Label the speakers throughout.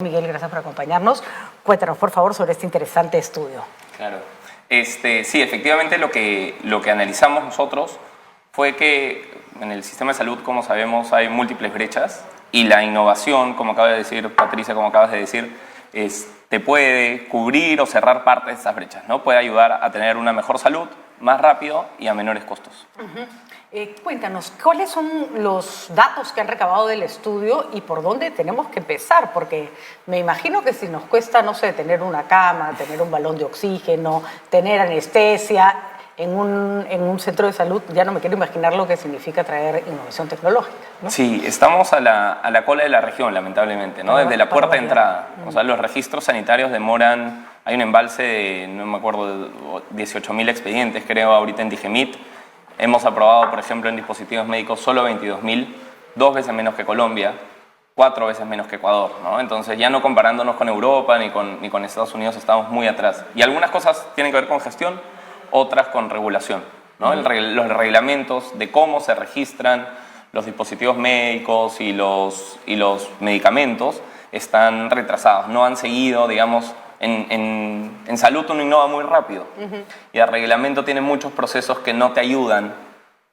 Speaker 1: Miguel, gracias por acompañarnos. Cuéntanos, por favor, sobre este interesante estudio.
Speaker 2: Claro. Sí, efectivamente lo que analizamos nosotros fue que en el sistema de salud, como sabemos, hay múltiples brechas y la innovación, como acaba de decir Patricia, como acabas de decir, te puede cubrir o cerrar parte de esas brechas, ¿no? Puede ayudar a tener una mejor salud más rápido y a menores costos.
Speaker 1: Cuéntanos, ¿cuáles son los datos que han recabado del estudio y por dónde tenemos que empezar? Porque me imagino que si nos cuesta, no sé, tener una cama, tener un balón de oxígeno, tener anestesia en un centro de salud, ya no me quiero imaginar lo que significa traer innovación tecnológica, ¿no?
Speaker 2: Sí, estamos a la cola de la región, lamentablemente, ¿no? Desde la puerta de entrada. O sea, los registros sanitarios demoran, hay un embalse de, no me acuerdo, 18.000 expedientes, creo, ahorita en Digemit. Hemos aprobado, por ejemplo, en dispositivos médicos solo 22.000, 2 veces menos que Colombia, 4 veces menos que Ecuador, ¿no? Entonces, ya no comparándonos con Europa ni con Estados Unidos, estamos muy atrás. Y algunas cosas tienen que ver con gestión, otras con regulación, ¿no? Los reglamentos de cómo se registran los dispositivos médicos y los medicamentos están retrasados, no han seguido, digamos. En salud uno innova muy rápido y el reglamento tiene muchos procesos que no te ayudan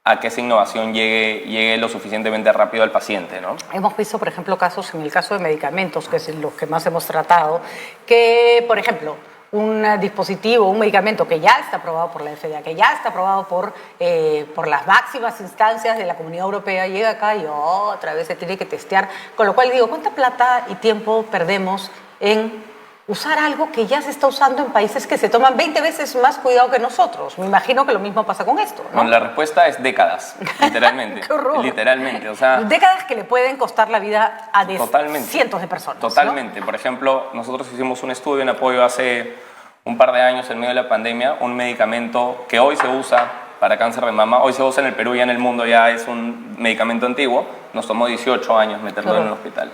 Speaker 2: a que esa innovación llegue lo suficientemente rápido al paciente, ¿no?
Speaker 1: Hemos visto, por ejemplo, casos, en el caso de medicamentos, que es los que más hemos tratado, que, por ejemplo, un dispositivo, un medicamento que ya está aprobado por la FDA, que ya está aprobado por las máximas instancias de la Comunidad Europea, llega acá y otra vez se tiene que testear, con lo cual digo, ¿cuánta plata y tiempo perdemos en usar algo que ya se está usando en países que se toman 20 veces más cuidado que nosotros? Me imagino que lo mismo pasa con esto, ¿no?
Speaker 2: Bueno, la respuesta es décadas, literalmente.
Speaker 1: ¡Qué horror!
Speaker 2: Literalmente, o sea...
Speaker 1: Décadas que le pueden costar la vida a cientos de personas.
Speaker 2: Totalmente.
Speaker 1: ¿No?
Speaker 2: Por ejemplo, nosotros hicimos un estudio en apoyo hace un par de años en medio de la pandemia, un medicamento que hoy se usa para cáncer de mama, hoy se usa en el Perú y en el mundo ya es un medicamento antiguo, nos tomó 18 años meterlo en el hospital.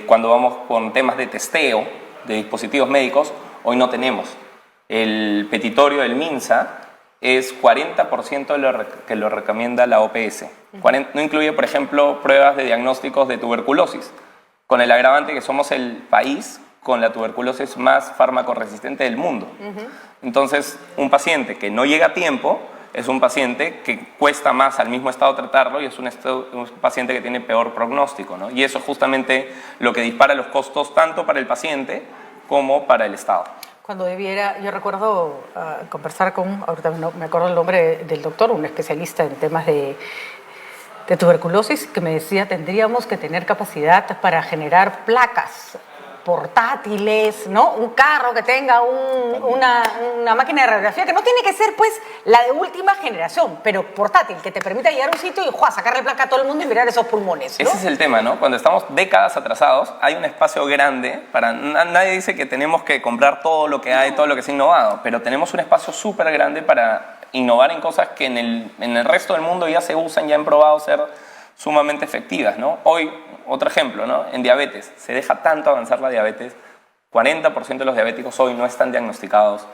Speaker 2: Cuando vamos con temas de testeo, de dispositivos médicos, hoy no tenemos. El petitorio del MINSA es 40% de lo que lo recomienda la OPS. No incluye, por ejemplo, pruebas de diagnósticos de tuberculosis, con el agravante que somos el país con la tuberculosis más fármaco resistente del mundo. Entonces, un paciente que no llega a tiempo es un paciente que cuesta más al mismo estado tratarlo y es un paciente que tiene peor pronóstico, ¿no? Y eso es justamente lo que dispara los costos tanto para el paciente como para el Estado.
Speaker 1: Cuando yo recuerdo conversar con, ahorita no me acuerdo el nombre del doctor, un especialista en temas de tuberculosis, que me decía, tendríamos que tener capacidad para generar placas portátiles, ¿no? Un carro que tenga una máquina de radiografía que no tiene que ser, pues, la de última generación, pero portátil, que te permita llegar a un sitio y sacarle placa a todo el mundo y mirar esos pulmones, ¿no?
Speaker 2: Ese es el tema, ¿no? Cuando estamos décadas atrasados, hay un espacio grande para... Nadie dice que tenemos que comprar todo lo que hay, todo lo que se ha innovado, pero tenemos un espacio súper grande para innovar en cosas que en el resto del mundo ya se usan, ya han probado ser sumamente efectivas, ¿no? Hoy, otro ejemplo, ¿no? En diabetes, se deja tanto avanzar la diabetes, 40% de los diabéticos hoy no están diagnosticados,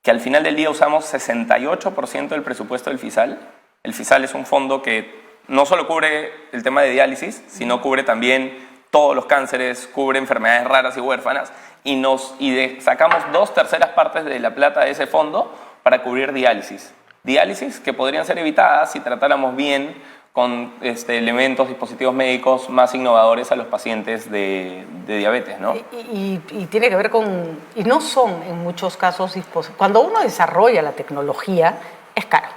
Speaker 2: que al final del día usamos 68% del presupuesto del FISAL. El FISAL es un fondo que no solo cubre el tema de diálisis, sino cubre también todos los cánceres, cubre enfermedades raras y huérfanas, y sacamos 2/3 partes de la plata de ese fondo para cubrir diálisis. Diálisis que podrían ser evitadas si tratáramos bien con elementos, dispositivos médicos más innovadores a los pacientes de diabetes, ¿no?
Speaker 1: Y tiene que ver con... Y no son, en muchos casos, cuando uno desarrolla la tecnología, es caro.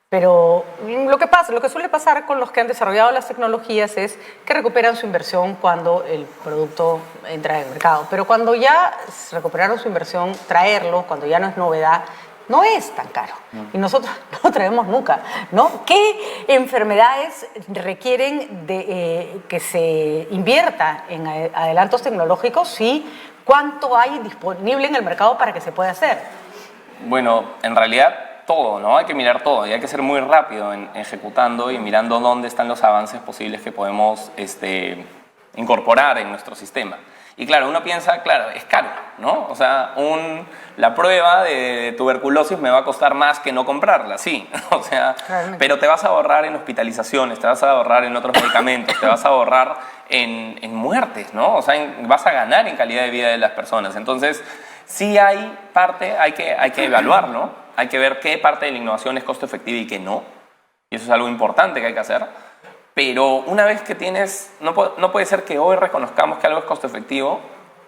Speaker 1: Pero lo que suele pasar con los que han desarrollado las tecnologías es que recuperan su inversión cuando el producto entra en el mercado. Pero cuando ya recuperaron su inversión, traerlo, cuando ya no es novedad, no es tan caro. Y nosotros no lo traemos nunca, ¿no? ¿Qué enfermedades requieren de que se invierta en adelantos tecnológicos y cuánto hay disponible en el mercado para que se pueda hacer?
Speaker 2: Bueno, en realidad todo, ¿no? Hay que mirar todo y hay que ser muy rápido en ejecutando y mirando dónde están los avances posibles que podemos incorporar en nuestro sistema. Y claro, uno piensa, claro, es caro, ¿no? O sea, la prueba de tuberculosis me va a costar más que no comprarla, sí. O sea,
Speaker 1: Realmente.
Speaker 2: pero te vas a ahorrar en hospitalizaciones, te vas a ahorrar en otros medicamentos, te vas a ahorrar en muertes, ¿no? O sea, vas a ganar en calidad de vida de las personas. Entonces, sí hay parte, hay que evaluarlo, hay que ver qué parte de la innovación es costo efectiva y qué no. Y eso es algo importante que hay que hacer. Pero una vez que tienes, no puede ser que hoy reconozcamos que algo es costo efectivo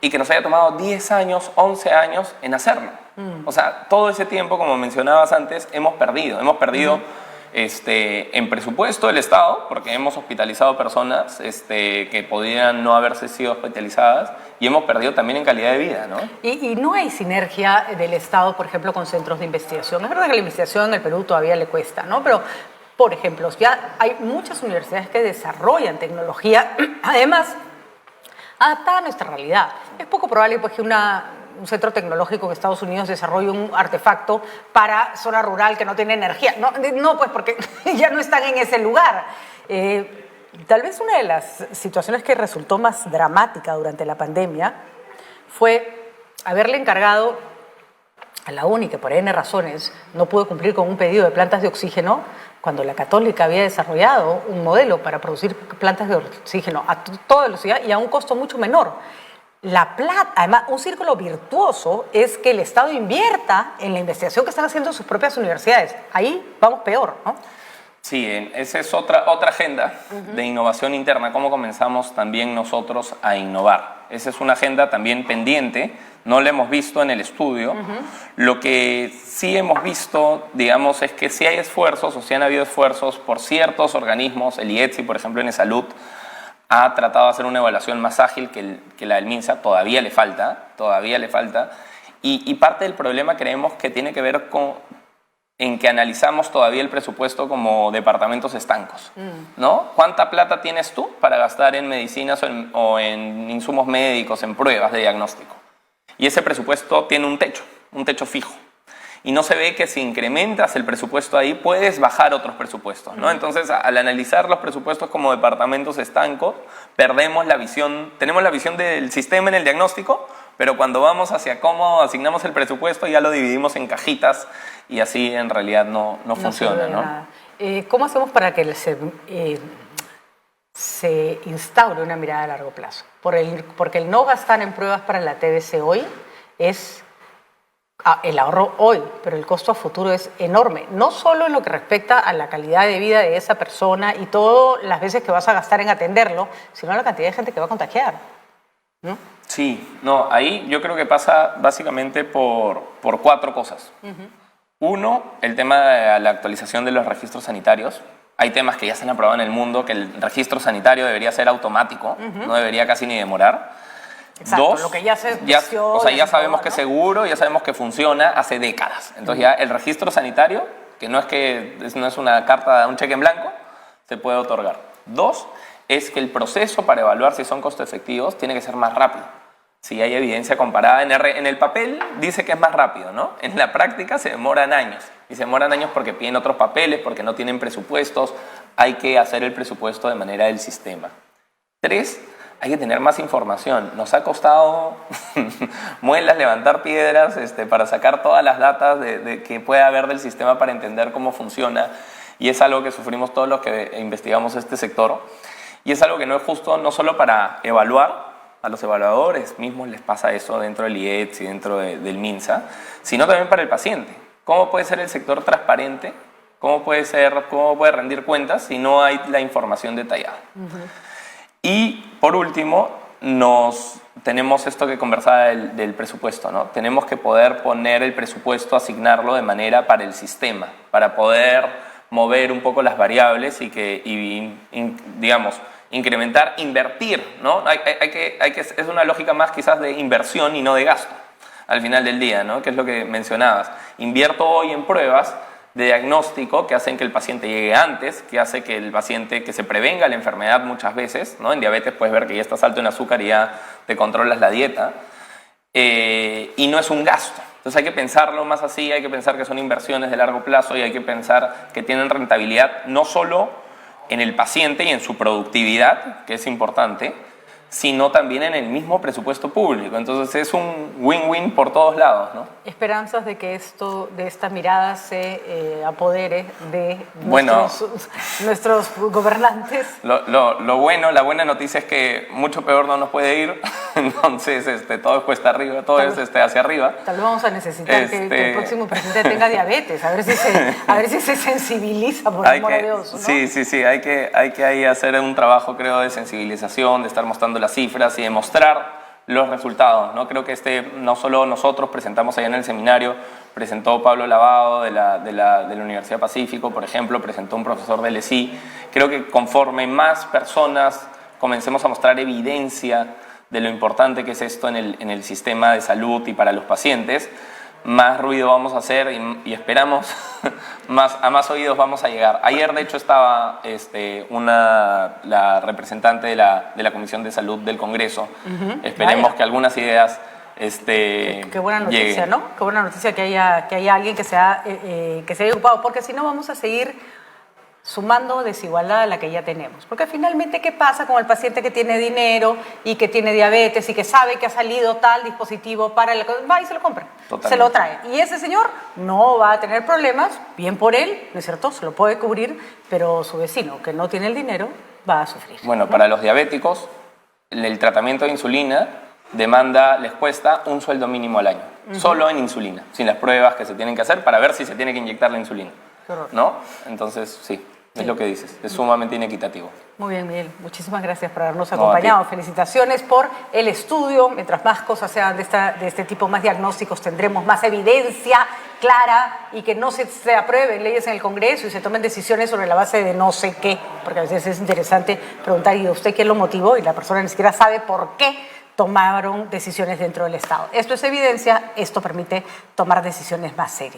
Speaker 2: y que nos haya tomado 10 años, 11 años en hacerlo. O sea, todo ese tiempo, como mencionabas antes, hemos perdido. Hemos perdido en presupuesto del Estado, porque hemos hospitalizado personas que podrían no haberse sido hospitalizadas, y hemos perdido también en calidad de vida, ¿no?
Speaker 1: Y no hay sinergia del Estado, por ejemplo, con centros de investigación. Es verdad que la investigación en el Perú todavía le cuesta, ¿no? Pero, por ejemplo, ya hay muchas universidades que desarrollan tecnología, además, adaptada a nuestra realidad. Es poco probable pues, que un centro tecnológico en Estados Unidos desarrolle un artefacto para zona rural que no tiene energía. No pues porque ya no están en ese lugar. Tal vez una de las situaciones que resultó más dramática durante la pandemia fue haberle encargado a la UNI, que por N razones no pudo cumplir con un pedido de plantas de oxígeno, cuando la Católica había desarrollado un modelo para producir plantas de oxígeno a toda velocidad y a un costo mucho menor. La plata, además, un círculo virtuoso es que el Estado invierta en la investigación que están haciendo sus propias universidades. Ahí vamos peor, ¿no?
Speaker 2: Sí, esa es otra agenda de innovación interna, cómo comenzamos también nosotros a innovar. Esa es una agenda también pendiente, no la hemos visto en el estudio. Lo que sí hemos visto, digamos, es que sí hay esfuerzos, o sí han habido esfuerzos por ciertos organismos, el IETSI, por ejemplo, en Salud, ha tratado de hacer una evaluación más ágil que la del MINSA, todavía le falta, y parte del problema creemos que tiene que ver en que analizamos todavía el presupuesto como departamentos estancos, ¿no? ¿Cuánta plata tienes tú para gastar en medicinas o en insumos médicos, en pruebas de diagnóstico? Y ese presupuesto tiene un techo fijo. Y no se ve que si incrementas el presupuesto ahí, puedes bajar otros presupuestos, ¿no? Entonces, al analizar los presupuestos como departamentos estancos, tenemos la visión del sistema en el diagnóstico, pero cuando vamos hacia cómo asignamos el presupuesto, ya lo dividimos en cajitas y así en realidad no funciona, ¿no?
Speaker 1: ¿Cómo hacemos para que se instaure una mirada a largo plazo? Porque el no gastar en pruebas para la TBC hoy es el ahorro hoy, pero el costo a futuro es enorme. No solo en lo que respecta a la calidad de vida de esa persona y todas las veces que vas a gastar en atenderlo, sino la cantidad de gente que va a contagiar, ¿no?
Speaker 2: Sí, ahí yo creo que pasa básicamente por 4 cosas. Uno, el tema de la actualización de los registros sanitarios. Hay temas que ya se han aprobado en el mundo, que el registro sanitario debería ser automático, no debería casi ni demorar.
Speaker 1: Exacto,
Speaker 2: 2,
Speaker 1: lo que ya se
Speaker 2: ya sabemos que es seguro, ya sabemos que funciona hace décadas. Entonces ya el registro sanitario, que no es una carta, un cheque en blanco, se puede otorgar. 2, es que el proceso para evaluar si son costo efectivos tiene que ser más rápido. Si hay evidencia comparada, en el papel dice que es más rápido, ¿no? En la práctica se demoran años. Y se demoran años porque piden otros papeles, porque no tienen presupuestos. Hay que hacer el presupuesto de manera del sistema. 3, hay que tener más información. Nos ha costado muelas levantar piedras para sacar todas las datas de que puede haber del sistema para entender cómo funciona. Y es algo que sufrimos todos los que investigamos este sector. Y es algo que no es justo no solo para evaluar, a los evaluadores mismos les pasa eso dentro del IETS y dentro del MINSA, sino también para el paciente. ¿Cómo puede ser el sector transparente? ¿Cómo puede rendir cuentas si no hay la información detallada? Y por último, tenemos esto que conversaba del presupuesto, ¿no? Tenemos que poder poner el presupuesto, asignarlo de manera para el sistema, para poder mover un poco las variables digamos, incrementar, invertir, ¿no? Es una lógica más quizás de inversión y no de gasto al final del día, ¿no? Que es lo que mencionabas. Invierto hoy en pruebas de diagnóstico que hacen que el paciente llegue antes, que hace que se prevenga la enfermedad muchas veces, ¿no? En diabetes puedes ver que ya estás alto en azúcar y ya te controlas la dieta, y no es un gasto. Entonces hay que pensarlo más así, hay que pensar que son inversiones de largo plazo y hay que pensar que tienen rentabilidad no solo en el paciente y en su productividad, que es importante, sino también en el mismo presupuesto público. Entonces es un win-win por todos lados, ¿no?
Speaker 1: Esperanzas de que de esta mirada se apodere de nuestros gobernantes.
Speaker 2: Lo bueno, la buena noticia es que mucho peor no nos puede ir, entonces todo es cuesta arriba, todo es hacia arriba.
Speaker 1: Tal vez vamos a necesitar que el próximo presidente tenga diabetes, a ver si se sensibiliza, por amor de Dios, ¿no?
Speaker 2: Sí, hay que ahí hacer un trabajo, creo, de sensibilización, de estar mostrando las cifras y demostrar los resultados, ¿no? Creo que no solo nosotros presentamos allá en el seminario, presentó Pablo Lavado de la Universidad Pacífico, por ejemplo, presentó un profesor del ESI. Creo que conforme más personas comencemos a mostrar evidencia de lo importante que es esto en el sistema de salud y para los pacientes, más ruido vamos a hacer y esperamos a más oídos vamos a llegar. Ayer, de hecho, estaba la representante de la Comisión de Salud del Congreso. Esperemos que algunas ideas
Speaker 1: Qué buena noticia,
Speaker 2: lleguen.
Speaker 1: ¿no? Qué buena noticia que haya alguien que se haya ocupado, porque si no vamos a seguir sumando desigualdad a la que ya tenemos. Porque finalmente, ¿qué pasa con el paciente que tiene dinero y que tiene diabetes y que sabe que ha salido tal dispositivo para va y se lo compra?
Speaker 2: Totalmente.
Speaker 1: Se lo trae. Y ese señor no va a tener problemas, bien por él, ¿no es cierto? Se lo puede cubrir, pero su vecino, que no tiene el dinero, va a sufrir.
Speaker 2: Bueno, para los diabéticos, el tratamiento de insulina les cuesta un sueldo mínimo al año, solo en insulina, sin las pruebas que se tienen que hacer para ver si se tiene que inyectar la insulina, ¿no? Entonces, sí. Es lo que dices, es sumamente inequitativo.
Speaker 1: Muy bien, Miguel. Muchísimas gracias por habernos acompañado. Felicitaciones por el estudio. Mientras más cosas sean de este tipo, más diagnósticos tendremos, más evidencia clara y que no se aprueben leyes en el Congreso y se tomen decisiones sobre la base de no sé qué. Porque a veces es interesante preguntar, ¿y usted qué lo motivó? Y la persona ni siquiera sabe por qué tomaron decisiones dentro del Estado. Esto es evidencia, esto permite tomar decisiones más serias.